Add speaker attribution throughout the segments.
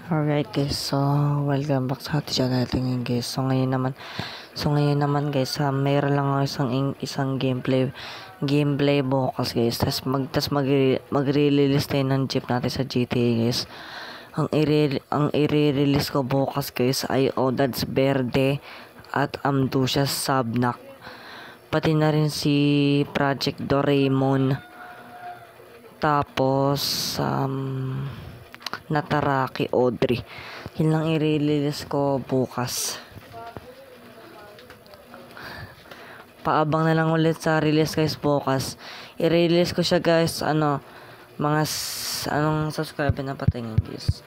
Speaker 1: Alright guys, so welcome back sa ating channel natin guys. So ngayon naman guys, mayroon lang ako isang gameplay bukas guys. Tas magre-release tayo ng jeep natin sa GTA guys. Ang i-release ko bukas guys ay Odad's Verde at Amducia Sabnak. Pati na rin si Project Doraemon. Tapos Nataraki Audrey. Yun lang i-release ko bukas. Paabang na lang ulit sa release guys bukas. I-release ko siya guys, anong subscriber na patingin guys.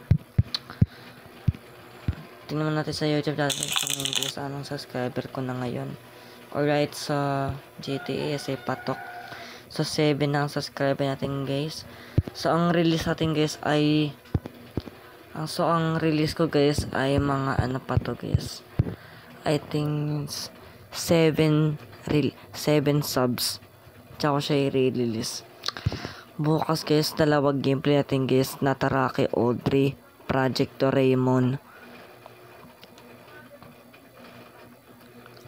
Speaker 1: Tingnan natin sa YouTube natin guys, anong subscriber ko na ngayon. Alright, sa GTA ay patok. So 7 na ang subscriber natin guys. So ang release natin guys ay ang release ko guys ay mga pa to guys. I think 7 subs. Tsaka siya i-release. Bukas guys, dalawang gameplay natin guys. Nataraki Audrey, Project Doraemon.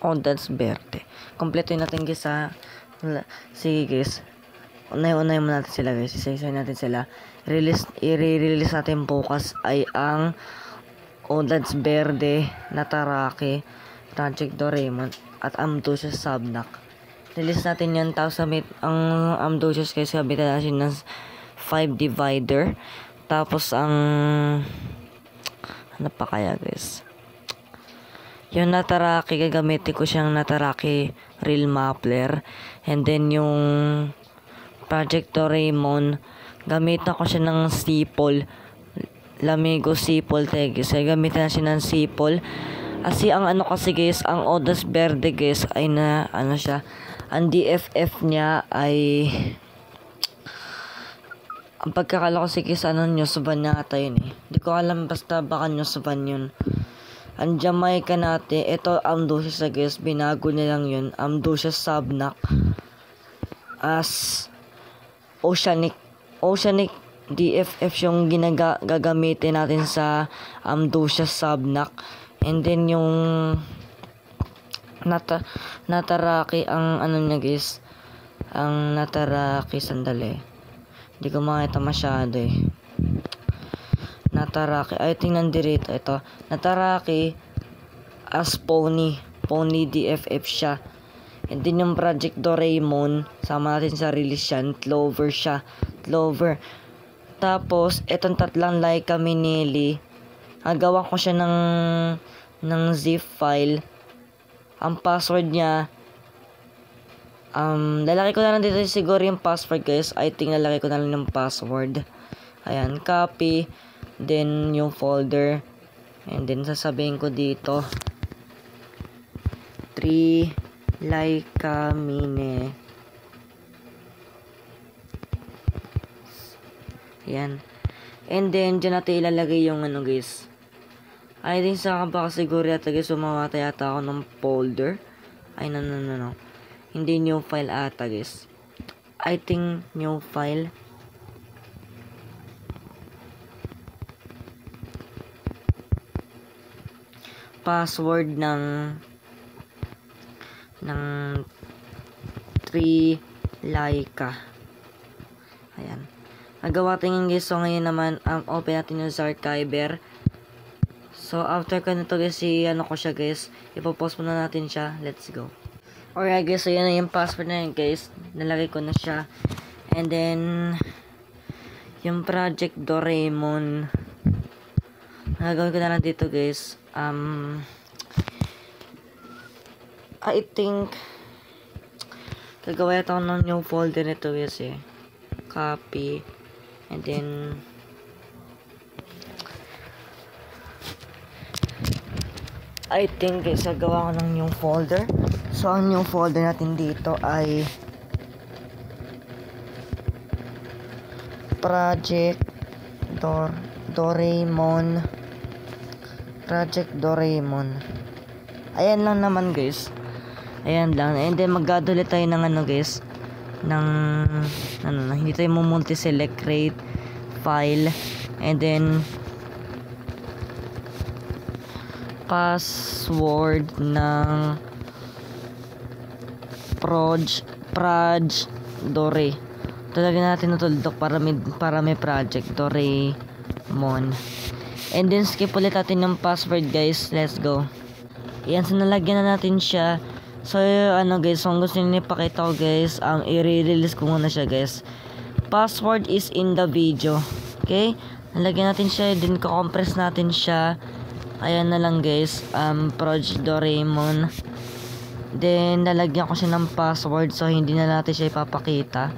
Speaker 1: Odad's Verde. Kompleto natin guys sige guys. Unay mo natin sila guys. Isa-isa natin sila. I-release natin bukas ay ang Odad's Verde, Nataraki, Project Doraemon at Amducia Sabnak. Release natin yan. Tapos ang Amducia guys, sabitan natin ng 5 divider. Tapos ano pa kaya guys? Yung Nataraki, gagamitin ko siyang Nataraki Real Muffler. And then yung Project Doraemon, gamitan ko siya ng Sipol. Lamigo Sipol guys. Gamitan na siya ng Sipol. Kasi ang kasi guys, ang Odad's Verde guys ay siya. Ang DFF niya ay ang pagkakala ko si guys, news van na ata yun eh. Di ko alam, basta baka news van yun. Ang Jamaica natin, ito Amducia guys, binago nilang yun. Amducia Sabnak as Oceanic DFF yung gagamitin natin sa Amducia Sabnak. And then yung Nataraki, ang niya guys, ang Nataraki, sandali, hindi ko makita masyado eh. Nataraki, I think nandirito ito. Nataraki as Pony DFF siya. And then yung Project Doraemon, sama natin sa release yan, Clover siya. Clover. Tapos etong tatlang Laika Minelli, gawa ko siya ng zip file. Ang password niya, lalaki ko na lang dito siguro yung password guys. I think lalaki ko na lang yung password. Ayan, copy. Then yung folder. And then sasabihin ko dito 3 Laika Mine. Ayan. And then dyan natin ilalagay yung guys. I think sa baka siguro yata guys, sumawata yata ako ng folder. Ay, no. Hindi new file ata guys. I think new file. Password ng 3 Laika. Ayan. Nagawa tingin guys. So ngayon naman, open natin yung Zarchiver. So after ko nito guys, ko siya guys, ipopost muna natin siya. Let's go. Alright guys, so yan na yung password na yun guys. Nalagay ko na siya. And then yung Project Doraemon, nagagawin ko na lang dito guys. I think gagawa ito ng new folder nito guys eh. Copy. And then I think guys, gagawa ko ng new folder. So ang new folder natin dito ay Project Doraemon. Project Doraemon. Ayan lang naman guys. Ayan lang. And then magdadali tayo ng guys, ng hindi tayo mo multi-select, create file, and then password ng Proj Dore. Talaga natin natuldok para may project Doraemon. And then skip ulit natin yung password guys. Let's go. Yan, so nalagyan na natin siya. So ano guys, kung gusto niyo ipakita ko guys, i-release ko muna siya guys. Password is in the video. Okay? Nalagyan natin siya, din ko-compress natin siya. Ayan na lang guys, Proj Doraemon. Then lalagyan ko siya ng password, so hindi na natin siya ipapakita.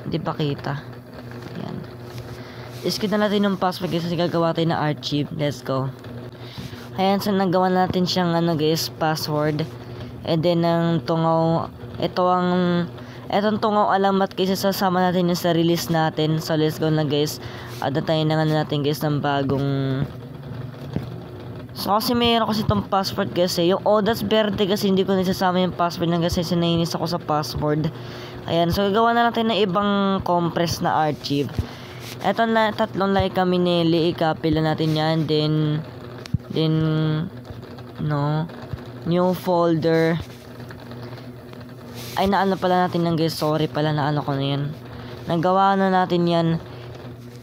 Speaker 1: Hindi pakita. Ayan. Iskip na natin yung password guys, kasi gagawa tayo ng archive. Let's go. Ayan, so nagawa natin siyang ano guys, password. And then ang tungaw, etong tungaw alamat kasi sasama natin yung sa release natin. So let's go na guys. Ada tayo na natin guys ng bagong. So kasi mayroon kasi itong password kasi. Yung Odas Verde kasi hindi ko nasasama yung password na kasi sinainis ako sa password. Ayan, so gagawa na natin ng ibang compress na archive. Eto na, tatlong like kami nili. I-copy lang natin yan. Then no, new folder. Ay, naano pala natin ng guys. Sorry pala, naano ko na yan. Nagawa na natin yan.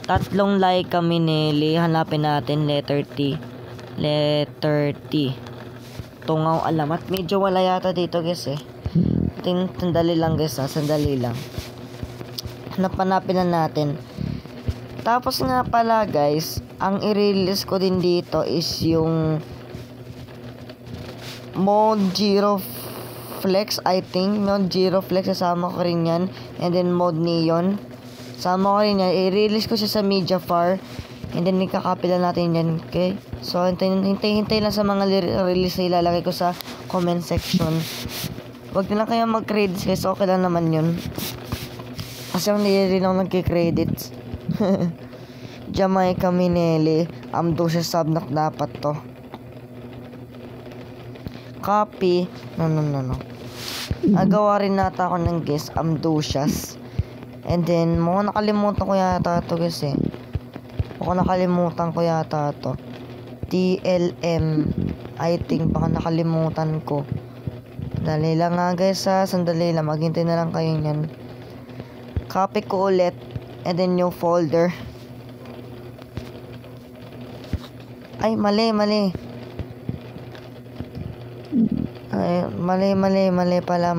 Speaker 1: Tatlong like kami nili. Hanapin natin letter T. Letter T. Tungaw alamat. Medyo wala yata dito guys eh. Sandali lang guys ha. Sandali lang. Hanapin na natin. Tapos nga pala guys, ang i-release ko din dito is yung Mode Zero Flex, I think. Mode Zero Flex, sasama ko rin yan. And then Mode Neon, sama ko rin yan. I-release ko siya sa Mediafire. And then ikakopy lang natin yan. Okay? So hintay lang sa mga release na ilalagay ko sa comment section. Huwag na lang kayo mag-credits guys. Okay lang naman yun. Kasi hindi rin ako nagki-credits. Jamaica Minelli. Amdusya subnak dapat to. Copy. No. Agawa rin nata ako ng guys. Amdusyas. And then, mukhang nakalimutan ko yata ito guys eh. Mukhang nakalimutan ko yata ito. TLM. I think baka nakalimutan ko. Dali lang nga guys ha. Sandali lang. Maghintay na lang kayo yan. Copy ko ulit. And then new folder. Ay, mali. Ay, mali pala.